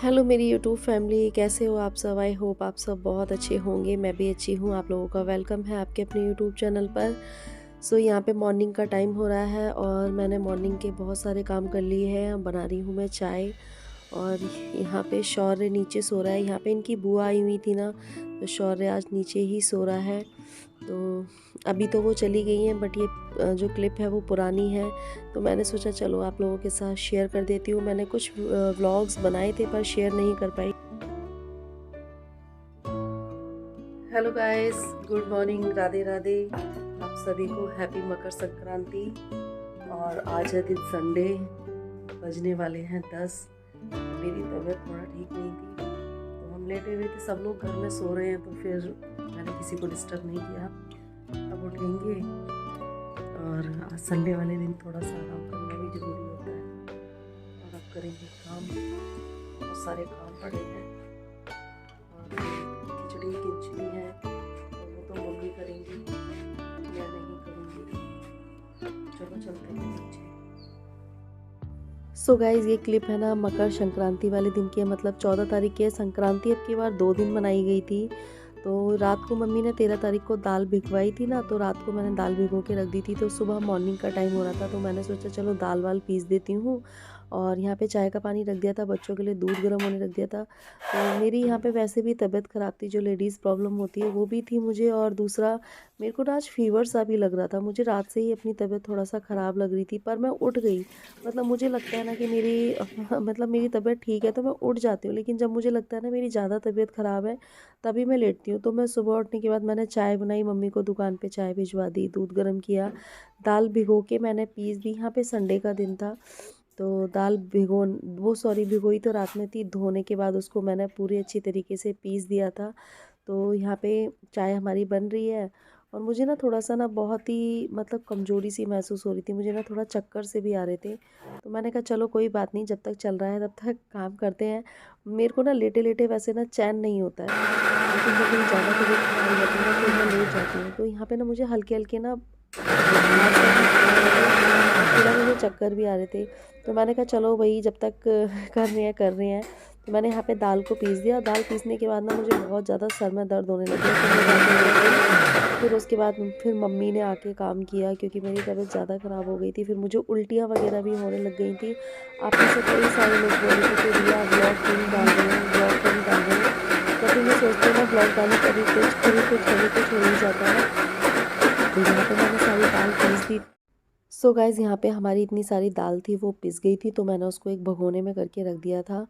Hello मेरी YouTube family, कैसे हो आप सब। आई होप आप सब बहुत अच्छे होंगे। मैं भी अच्छी हूँ। आप लोगों का वेलकम है आपके अपने यूट्यूब चैनल पर। यहाँ पे मॉर्निंग का टाइम हो रहा है और मैंने मॉर्निंग के बहुत सारे काम कर लिए हैं। बना रही हूँ मैं चाय और यहाँ पे शौर्य नीचे सो रहा है। यहाँ पे इनकी बुआ आई हुई थी ना, तो शौर्य आज नीचे ही सो रहा है। तो अभी तो वो चली गई हैं, बट ये जो क्लिप है वो पुरानी है, तो मैंने सोचा चलो आप लोगों के साथ शेयर कर देती हूँ। मैंने कुछ व्लॉग्स बनाए थे पर शेयर नहीं कर पाई। Hello guys, good morning, Radhe Radhe. आप सभी को हैप्पी मकर संक्रांति। और आज है दिन संडे, बजने वाले हैं 10। मेरी तबीयत थोड़ा ठीक नहीं थी तो हम लेटे हुए थे, सब लोग घर में सो रहे हैं, तो फिर मैंने किसी को डिस्टर्ब नहीं किया। अब उठेंगे और आज संडे वाले दिन थोड़ा सा आराम करना भी ज़रूरी होता है। और अब करेंगे काम, बहुत सारे काम पड़े हैं और खिचड़ी खिचड़ी है तो वो तो मम्मी करेंगी, मैं नहीं करूँगी। चलो चलते हैं नीचे। गाइज, ये क्लिप है ना मकर संक्रांति वाले दिन की है, मतलब 14 तारीख की है। संक्रांति अब की बार 2 दिन मनाई गई थी। तो रात को मम्मी ने 13 तारीख को दाल भिगवाई थी ना, तो रात को मैंने दाल भिगो के रख दी थी। तो सुबह मॉर्निंग का टाइम हो रहा था तो मैंने सोचा चलो दाल वाल पीस देती हूँ। और यहाँ पे चाय का पानी रख दिया था, बच्चों के लिए दूध गर्म होने रख दिया था। तो मेरी यहाँ पे वैसे भी तबीयत ख़राब थी, जो लेडीज़ प्रॉब्लम होती है वो भी थी मुझे। और दूसरा मेरे को ना आज फीवर सा भी लग रहा था। मुझे रात से ही अपनी तबीयत थोड़ा सा ख़राब लग रही थी, पर मैं उठ गई। मतलब मुझे लगता है ना कि मेरी मतलब मेरी तबीयत ठीक है तो मैं उठ जाती हूँ, लेकिन जब मुझे लगता है ना मेरी ज़्यादा तबीयत ख़राब है तभी मैं लेटती हूँ। तो मैं सुबह उठने के बाद मैंने चाय बनाई, मम्मी को दुकान पे चाय भिजवा दी, दूध गर्म किया, दाल भिगो के मैंने पीस दी। यहाँ पे संडे का दिन था तो दाल भिगोई तो रात में थी, धोने के बाद उसको मैंने पूरी अच्छी तरीके से पीस दिया था। तो यहाँ पे चाय हमारी बन रही है और मुझे ना थोड़ा सा ना बहुत ही मतलब कमज़ोरी सी महसूस हो रही थी। मुझे ना थोड़ा चक्कर से भी आ रहे थे, तो मैंने कहा चलो कोई बात नहीं, जब तक चल रहा है तब तक काम करते हैं। मेरे को ना लेटे लेटे वैसे ना चैन नहीं होता है, लेकिन जब मेरी ज़्यादा तबीयत खराब हो जाती है ना तो मैं लेट जाती हूँ। तो यहाँ पे ना मुझे हल्के हल्के ना बुखार सा भी था और थोड़ा मुझे चक्कर भी आ रहे थे। तो मैंने कहा चलो भाई जब तक कर रहे हैं। तो मैंने यहाँ पे दाल को पीस दिया। दाल पीसने के बाद ना मुझे बहुत ज़्यादा सर में दर्द होने लग गया, तो मैं जाके लेट गई। फिर उसके बाद फिर मम्मी ने आके काम किया, क्योंकि मेरी तबीयत ज़्यादा ख़राब हो गई थी। फिर मुझे उल्टियाँ वगैरह भी होने लग गई थी। आप में से कई सारे लोग बोले थे कि रिया ब्लॉग क्यों नहीं डाल रहे हैं, ब्लॉग क्यों नहीं डाल रहे हैं। तो फिर मैं सोचती हूँ ना ब्लॉग डालूँ, कभी कुछ हो ही जाता है। तो यहाँ पे मैंने सारी दाल पीस दी। गाइज़, यहाँ पे हमारी इतनी सारी दाल थी वो पिस गई थी, तो मैंने उसको एक भगोने में करके रख दिया था।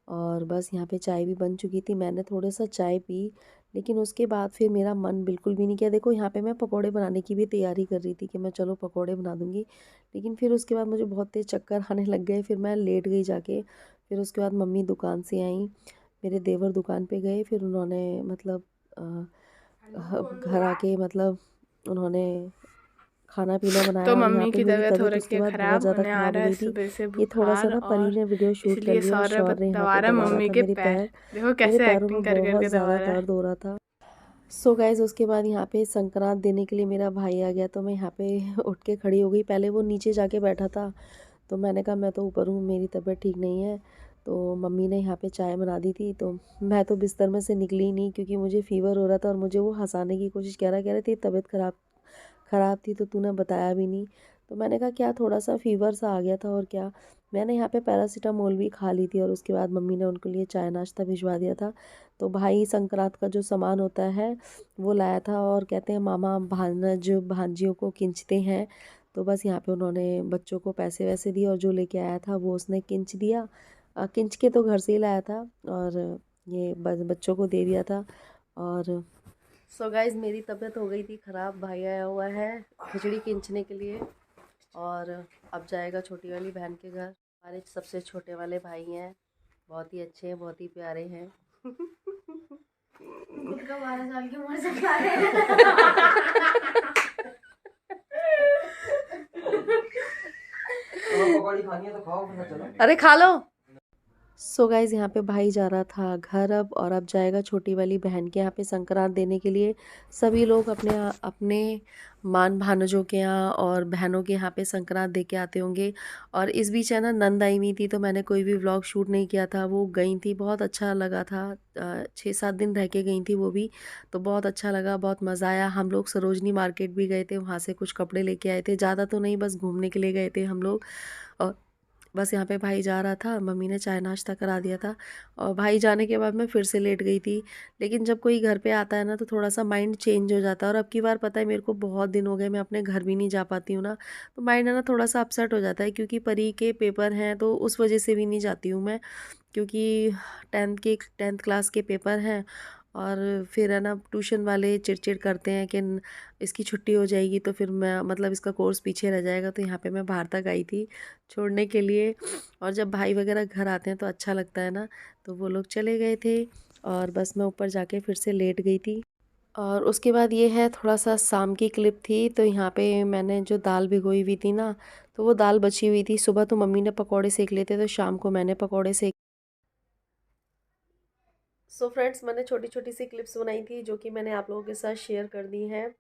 और बस यहाँ पे चाय भी बन चुकी थी। मैंने थोड़ा सा चाय पी, लेकिन उसके बाद फिर मेरा मन बिल्कुल भी नहीं किया। देखो यहाँ पे मैं पकोड़े बनाने की भी तैयारी कर रही थी कि मैं चलो पकोड़े बना दूँगी, लेकिन फिर उसके बाद मुझे बहुत तेज़ चक्कर आने लग गए। फिर मैं लेट गई जाके। फिर उसके बाद मम्मी दुकान से आई, मेरे देवर दुकान पे गए। फिर उन्होंने मतलब घर आके मतलब उन्होंने खाना पीना तो बनाया। और यहाँ मम्मी पे की मेरी तबीयत हो तबीयत उसके रखी है बाद बहुत ख़राब, ज़्यादा उन्हें आ ख़राब हो रहा है गई थी। सुबह से ये थोड़ा सा बुखार, ना परी और ने वीडियो शूट कर इसलिए लिया और सौरभ शौर ने यहाँ दबा पे रहा है दबा रहा मम्मी था के मेरे पैर। पैर। देखो मेरे कैसे पैरों में एक्टिंग कर बहुत करके ज़्यादा दबा रहा है। दर्द हो रहा था। गाइज, उसके बाद यहाँ पे संक्रांत देने के लिए मेरा भाई आ गया, तो मैं यहाँ पे उठ के खड़ी हो गई। पहले वो नीचे जाके बैठा था, तो मैंने कहा मैं तो ऊपर हूँ, मेरी तबीयत ठीक नहीं है। तो मम्मी ने यहाँ पे चाय बना दी थी, तो मैं तो बिस्तर में से निकली ही नहीं, क्योंकि मुझे फ़ीवर हो रहा था। और मुझे वो हंसाने की कोशिश कह रहे थे तबीयत ख़राब थी तो तूने बताया भी नहीं। तो मैंने कहा क्या, थोड़ा सा फ़ीवर सा आ गया था और क्या। मैंने यहाँ पे पैरासीटामोल भी खा ली थी और उसके बाद मम्मी ने उनके लिए चाय नाश्ता भिजवा दिया था। तो भाई संक्रांत का जो सामान होता है वो लाया था, और कहते हैं मामा भांज भांजियों को खींचते हैं। तो बस यहाँ पे उन्होंने बच्चों को पैसे वैसे दिए और जो लेके आया था वो उसने खींच दिया। खींच के तो घर से ही लाया था और ये बच्चों को दे दिया था। और गाइज, मेरी तबीयत हो गई थी ख़राब। भाई आया हुआ है खिचड़ी खींचने के लिए, और अब जाएगा छोटी वाली बहन के घर। हमारे सबसे छोटे वाले भाई हैं, बहुत ही अच्छे हैं, बहुत ही प्यारे हैं। खुद का 12 साल की उम्र से प्यारे हैं। पकौड़ी खानी है तो खाओ, चलो। अरे खा लो। सो गाइज़ यहाँ पे भाई जा रहा था घर अब, और अब जाएगा छोटी वाली बहन के यहाँ पे संक्रांत देने के लिए। सभी लोग अपने अपने मान भानजों के यहाँ और बहनों के यहाँ पे संक्रांत दे के आते होंगे। और इस बीच है ना नंद आई हुई थी, तो मैंने कोई भी व्लॉग शूट नहीं किया था। वो गई थी, बहुत अच्छा लगा था। 6-7 दिन रह के गई थी वो भी, तो बहुत अच्छा लगा, बहुत मज़ा आया। हम लोग सरोजनी मार्केट भी गए थे, वहाँ से कुछ कपड़े लेके आए थे। ज़्यादा तो नहीं, बस घूमने के लिए गए थे हम लोग। और बस यहाँ पे भाई जा रहा था, मम्मी ने चाय नाश्ता करा दिया था, और भाई जाने के बाद मैं फिर से लेट गई थी। लेकिन जब कोई घर पे आता है ना, तो थोड़ा सा माइंड चेंज हो जाता है। और अब की बार पता है, मेरे को बहुत दिन हो गए मैं अपने घर भी नहीं जा पाती हूँ ना, तो माइंड है ना थोड़ा सा अपसेट हो जाता है, क्योंकि परी के पेपर हैं, तो उस वजह से भी नहीं जाती हूँ मैं। क्योंकि 10th क्लास के पेपर हैं, और फिर है ना ट्यूशन वाले चिड़चिड़ करते हैं कि इसकी छुट्टी हो जाएगी तो फिर मैं मतलब इसका कोर्स पीछे रह जाएगा। तो यहाँ पे मैं बाहर तक आई थी छोड़ने के लिए। और जब भाई वगैरह घर आते हैं तो अच्छा लगता है ना, तो वो लोग चले गए थे, और बस मैं ऊपर जाके फिर से लेट गई थी। और उसके बाद ये है, थोड़ा सा शाम की क्लिप थी। तो यहाँ पे मैंने जो दाल भिगोई हुई थी ना, तो वो दाल बची हुई थी। सुबह तो मम्मी ने पकौड़े सेक लिए थे, तो शाम को मैंने पकौड़े सेक। सो फ्रेंड्स, मैंने छोटी छोटी सी क्लिप्स बनाई थी, जो कि मैंने आप लोगों के साथ शेयर कर दी हैं।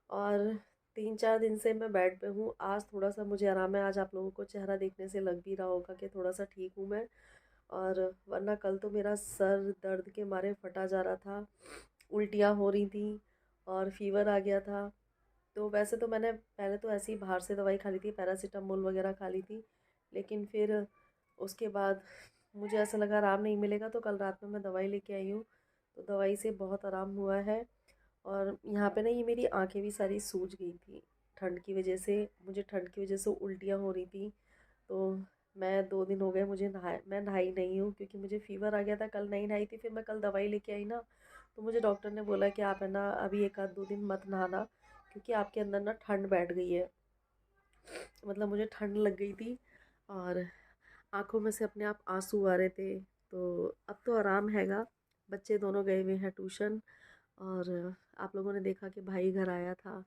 और 3-4 दिन से मैं बेड पे हूँ। आज थोड़ा सा मुझे आराम है। आज आप लोगों को चेहरा देखने से लग भी रहा होगा कि थोड़ा सा ठीक हूँ मैं। और वरना कल तो मेरा सर दर्द के मारे फटा जा रहा था, उल्टियाँ हो रही थी, और फीवर आ गया था। तो वैसे तो मैंने पहले तो ऐसे ही बाहर से दवाई खा ली थी, पैरासीटामोल वगैरह खा ली थी। लेकिन फिर उसके बाद मुझे ऐसा लगा आराम नहीं मिलेगा, तो कल रात में मैं दवाई लेके आई हूँ। तो दवाई से बहुत आराम हुआ है। और यहाँ पे ना ये मेरी आंखें भी सारी सूज गई थी ठंड की वजह से। मुझे ठंड की वजह से उल्टियाँ हो रही थी। तो मैं 2 दिन हो गए, मैं नहाई नहीं हूँ, क्योंकि मुझे फीवर आ गया था। कल नहीं नहाई थी, फिर मैं कल दवाई लेके आई ना, तो मुझे डॉक्टर ने बोला कि आप है ना अभी 1-2 दिन मत नहाना, क्योंकि आपके अंदर ना ठंड बैठ गई है। मतलब मुझे ठंड लग गई थी, और आंखों में से अपने आप आंसू आ रहे थे। तो अब तो आराम हैगा। बच्चे दोनों गए हुए हैं ट्यूशन। और आप लोगों ने देखा कि भाई घर आया था।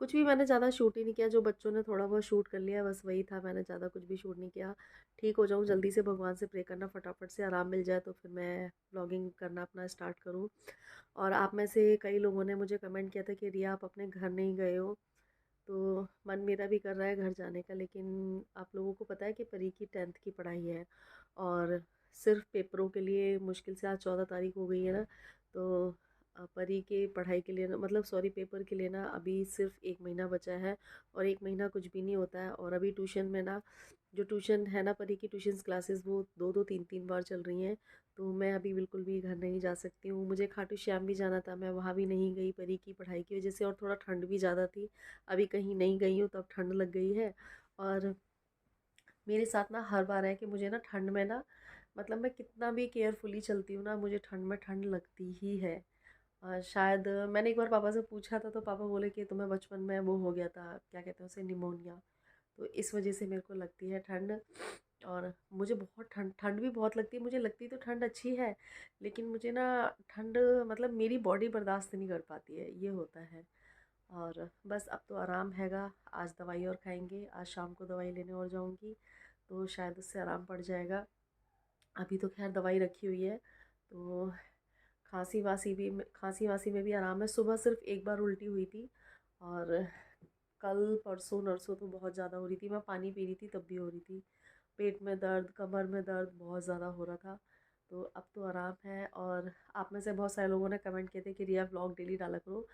कुछ भी मैंने ज़्यादा शूट ही नहीं किया, जो बच्चों ने थोड़ा बहुत शूट कर लिया बस वही था। मैंने ज़्यादा कुछ भी शूट नहीं किया। ठीक हो जाऊँ जल्दी से, भगवान से प्रे करना फटाफट से आराम मिल जाए, तो फिर मैं ब्लॉगिंग करना अपना स्टार्ट करूँ। और आप में से कई लोगों ने मुझे कमेंट किया था कि रिया आप अपने घर नहीं गए हो। तो मन मेरा भी कर रहा है घर जाने का, लेकिन आप लोगों को पता है कि परी की 10th की पढ़ाई है, और सिर्फ पेपरों के लिए मुश्किल से आज 14 तारीख हो गई है ना। तो परी के पढ़ाई के लिए ना, मतलब सॉरी पेपर के लिए ना, अभी सिर्फ 1 महीना बचा है। और 1 महीना कुछ भी नहीं होता है। और अभी ट्यूशन में ना, जो ट्यूशन है ना परी की ट्यूशन क्लासेस, वो 2-2 3-3 बार चल रही हैं। तो मैं अभी बिल्कुल भी घर नहीं जा सकती हूँ। मुझे खाटू श्याम भी जाना था, मैं वहाँ भी नहीं गई परी की पढ़ाई की वजह से, और थोड़ा ठंड भी ज़्यादा थी। अभी कहीं नहीं गई हूँ, तब ठंड लग गई है। और मेरे साथ ना हर बार है कि मुझे ना ठंड में ना, मतलब मैं कितना भी केयरफुली चलती हूँ ना, मुझे ठंड में ठंड लगती ही है। शायद मैंने एक बार पापा से पूछा था, तो पापा बोले कि तुम्हें बचपन में वो हो गया था, क्या कहते हैं उसे, निमोनिया। तो इस वजह से मेरे को लगती है ठंड। और मुझे बहुत ठंड ठंड भी बहुत लगती है। मुझे लगती तो ठंड अच्छी है, लेकिन मुझे ना ठंड, मतलब मेरी बॉडी बर्दाश्त नहीं कर पाती है, ये होता है। और बस अब तो आराम हैगा। आज दवाई और खाएंगे, आज शाम को दवाई लेने और जाऊंगी, तो शायद उससे आराम पड़ जाएगा। अभी तो खैर दवाई रखी हुई है। तो खांसी वासी में भी आराम है। सुबह सिर्फ एक बार उल्टी हुई थी, और कल परसों नरसों तो बहुत ज़्यादा हो रही थी। मैं पानी पी रही थी तब भी हो रही थी। पेट में दर्द, कमर में दर्द बहुत ज़्यादा हो रहा था। तो अब तो आराम है। और आप में से बहुत सारे लोगों ने कमेंट किए थे कि रिया व्लॉग डेली डाला करो।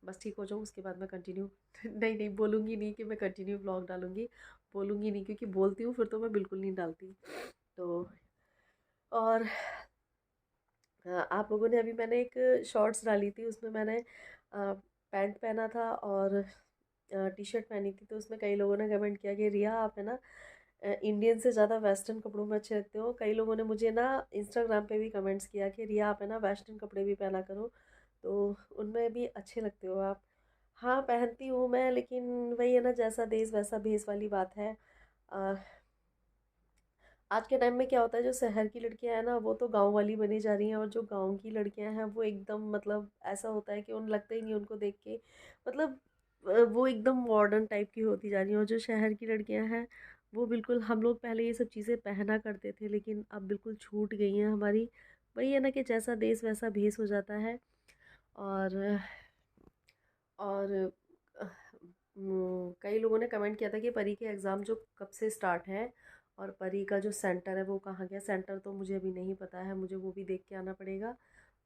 बस ठीक हो जाऊँ उसके बाद मैं कंटिन्यू नहीं नहीं, बोलूँगी नहीं कि मैं कंटिन्यू व्लॉग डालूँगी। बोलूँगी नहीं, क्योंकि बोलती हूँ फिर तो मैं बिल्कुल नहीं डालती। तो और आप लोगों ने अभी, मैंने एक शॉर्ट्स डाली थी, उसमें मैंने पैंट पहना था और टी शर्ट पहनी थी। तो उसमें कई लोगों ने कमेंट किया कि रिया आप है ना इंडियन से ज़्यादा वेस्टर्न कपड़ों में अच्छे लगते हो। कई लोगों ने मुझे ना इंस्टाग्राम पे भी कमेंट्स किया कि रिया आप है ना वेस्टर्न कपड़े भी पहना करो, तो उनमें भी अच्छे लगते हो आप। हाँ पहनती हूँ मैं, लेकिन वही है ना, जैसा देश वैसा भेस वाली बात है। अ, आज के टाइम में क्या होता है, जो शहर की लड़कियां हैं ना, वो तो गांव वाली बनी जा रही हैं, और जो गांव की लड़कियां हैं वो एकदम, मतलब ऐसा होता है कि उन लगता ही नहीं उनको देख के, मतलब वो एकदम मॉडर्न टाइप की होती जा रही हैं। और जो शहर की लड़कियां हैं वो बिल्कुल हम लोग पहले ये सब चीज़ें पहना करते थे, लेकिन अब बिल्कुल छूट गई हैं हमारी। वही है ना कि जैसा देश वैसा भेस हो जाता है। और और कई लोगों ने कमेंट किया था कि परी के एग्ज़ाम जो कब से स्टार्ट हैं, और परी का जो सेंटर है वो कहाँ गया। सेंटर तो मुझे अभी नहीं पता है, मुझे वो भी देख के आना पड़ेगा।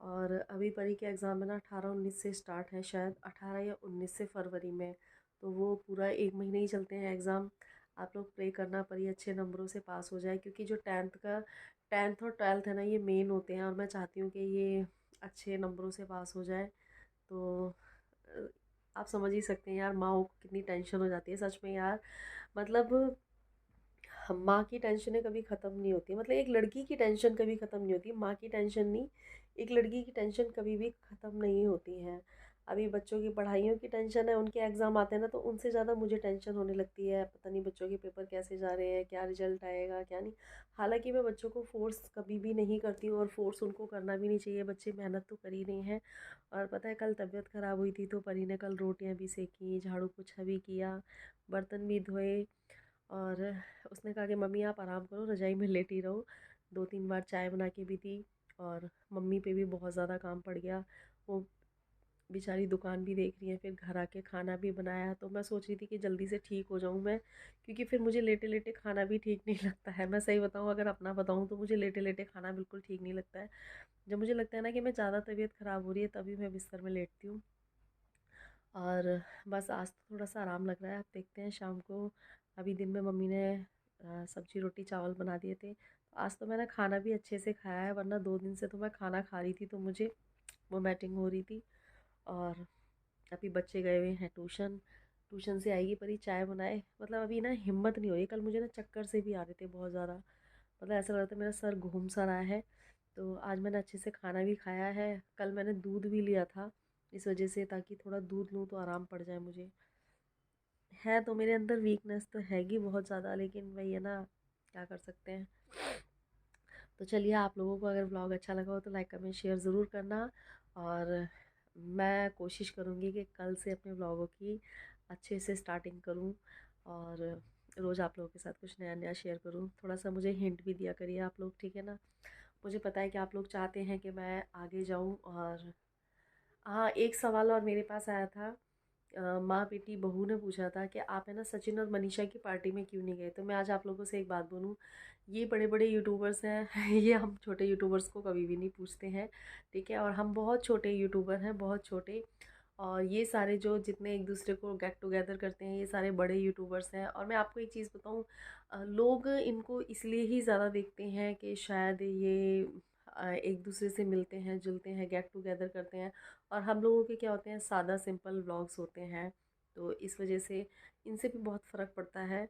और अभी परी के एग्ज़ाम है ना 18-19 से स्टार्ट है, शायद 18 या 19 से फरवरी में। तो वो पूरा 1 महीने ही चलते हैं एग्ज़ाम। आप लोग प्रे करना परी अच्छे नंबरों से पास हो जाए, क्योंकि जो टेंथ और ट्वेल्थ है ना, ये मेन होते हैं, और मैं चाहती हूँ कि ये अच्छे नंबरों से पास हो जाए। तो अ, आप समझ ही सकते हैं यार, माँ को कितनी टेंशन हो जाती है सच में यार। मतलब माँ की टेंशनें कभी ख़त्म नहीं होती, मतलब एक लड़की की टेंशन कभी ख़त्म नहीं होती, माँ की टेंशन नहीं, एक लड़की की टेंशन कभी भी ख़त्म नहीं होती है। अभी बच्चों की पढ़ाइयों की टेंशन है, उनके एग्ज़ाम आते हैं ना, तो उनसे ज़्यादा मुझे टेंशन होने लगती है, पता नहीं बच्चों के पेपर कैसे जा रहे हैं, क्या रिजल्ट आएगा क्या नहीं। हालांकि मैं बच्चों को फ़ोर्स कभी भी नहीं करती हूँ, और फ़ोर्स उनको करना भी नहीं चाहिए, बच्चे मेहनत तो कर ही रहे हैं। और पता है, कल तबीयत ख़राब हुई थी तो परी ने कल रोटियां भी सेकी, झाड़ू पोछा भी किया, बर्तन भी धोए। और उसने कहा कि मम्मी आप आराम करो, रजाई में लेटी रहो। 2-3 बार चाय बना के भी दी। और मम्मी पे भी बहुत ज़्यादा काम पड़ गया। वो बेचारी दुकान भी देख रही है, फिर घर आके खाना भी बनाया। तो मैं सोच रही थी कि जल्दी से ठीक हो जाऊँ मैं, क्योंकि फिर मुझे लेटे लेटे खाना भी ठीक नहीं लगता है। मैं सही बताऊँ, अगर अपना बताऊँ तो मुझे लेटे लेटे खाना बिल्कुल ठीक नहीं लगता है। जब मुझे लगता है ना कि मैं ज़्यादा तबीयत ख़राब हो रही है, तभी मैं बिस्तर में लेटती हूँ। और बस आज तो थोड़ा सा आराम लग रहा है, अब देखते हैं शाम को। अभी दिन में मम्मी ने सब्जी रोटी चावल बना दिए थे, तो आज तो मैंने खाना भी अच्छे से खाया है, वरना 2 दिन से तो मैं खाना खा रही थी तो मुझे वोमिटिंग हो रही थी। और अभी बच्चे गए हुए हैं ट्यूशन, ट्यूशन से आएगी परी चाय बनाए, मतलब अभी ना हिम्मत नहीं हो रही। कल मुझे ना चक्कर से भी आ रहे थे बहुत ज़्यादा, मतलब ऐसा लग रहा था मेरा सर घूम सा रहा है। तो आज मैंने अच्छे से खाना भी खाया है, कल मैंने दूध भी लिया था इस वजह से, ताकि थोड़ा दूध लूँ तो आराम पड़ जाए मुझे। है तो मेरे अंदर वीकनेस तो हैगी बहुत ज़्यादा, लेकिन वही है ना, क्या कर सकते हैं। तो चलिए, आप लोगों को अगर व्लॉग अच्छा लगा हो तो लाइक कमेंट शेयर ज़रूर करना। और मैं कोशिश करूँगी कि कल से अपने व्लॉगों की अच्छे से स्टार्टिंग करूँ, और रोज़ आप लोगों के साथ कुछ नया नया शेयर करूँ। थोड़ा सा मुझे हिंट भी दिया करिए आप लोग, ठीक है ना। मुझे पता है कि आप लोग चाहते हैं कि मैं आगे जाऊँ। और हाँ, एक सवाल और मेरे पास आया था। माँ बेटी बहू ने पूछा था कि आप है ना सचिन और मनीषा की पार्टी में क्यों नहीं गए। तो मैं आज आप लोगों से एक बात बोलूँ, ये बड़े बड़े यूट्यूबर्स हैं ये हम छोटे यूट्यूबर्स को कभी भी नहीं पूछते हैं, ठीक है। और हम बहुत छोटे यूट्यूबर हैं, बहुत छोटे। और ये सारे जो जितने एक दूसरे को गेट टुगेदर करते हैं, ये सारे बड़े यूट्यूबर्स हैं। और मैं आपको एक चीज़ बताऊँ, लोग इनको इसलिए ही ज़्यादा देखते हैं कि शायद ये एक दूसरे से मिलते हैं जुलते हैं, गेट टुगेदर करते हैं। और हम लोगों के क्या होते हैं, सादा सिंपल व्लॉग्स होते हैं। तो इस वजह से इनसे भी बहुत फ़र्क पड़ता है।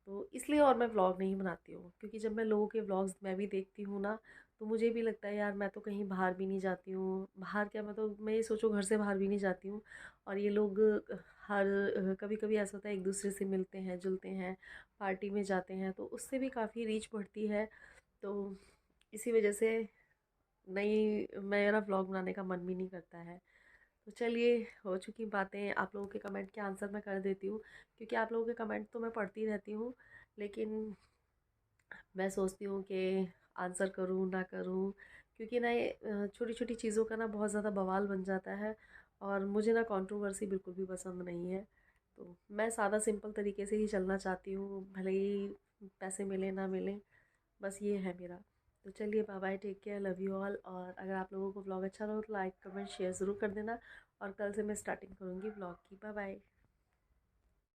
तो इसलिए और मैं व्लॉग नहीं बनाती हूँ, क्योंकि जब मैं लोगों के व्लॉग्स मैं भी देखती हूँ ना, तो मुझे भी लगता है यार मैं तो कहीं बाहर भी नहीं जाती हूँ, बाहर क्या, मैं ये सोचो घर से बाहर भी नहीं जाती हूँ। और ये लोग हर कभी कभी ऐसा होता है एक दूसरे से मिलते हैं जुलते हैं, पार्टी में जाते हैं, तो उससे भी काफ़ी रीच बढ़ती है। तो इसी वजह से नहीं, मेरा व्लॉग बनाने का मन भी नहीं करता है। तो चलिए, हो चुकी बातें, आप लोगों के कमेंट के आंसर मैं कर देती हूँ, क्योंकि आप लोगों के कमेंट तो मैं पढ़ती रहती हूँ, लेकिन मैं सोचती हूँ कि आंसर करूँ ना करूँ, क्योंकि ना ये छोटी छोटी चीज़ों का ना बहुत ज़्यादा बवाल बन जाता है। और मुझे ना कंट्रोवर्सी बिल्कुल भी पसंद नहीं है। तो मैं सादा सिंपल तरीके से ही चलना चाहती हूँ, भले ही पैसे मिले ना मिले, बस ये है मेरा। तो चलिए, bye bye, take care, love you all. और अगर आप लोगों को व्लॉग अच्छा लगा तो लाइक कमेंट शेयर ज़रूर कर देना। और कल से मैं स्टार्टिंग करूँगी व्लॉग की। Bye bye.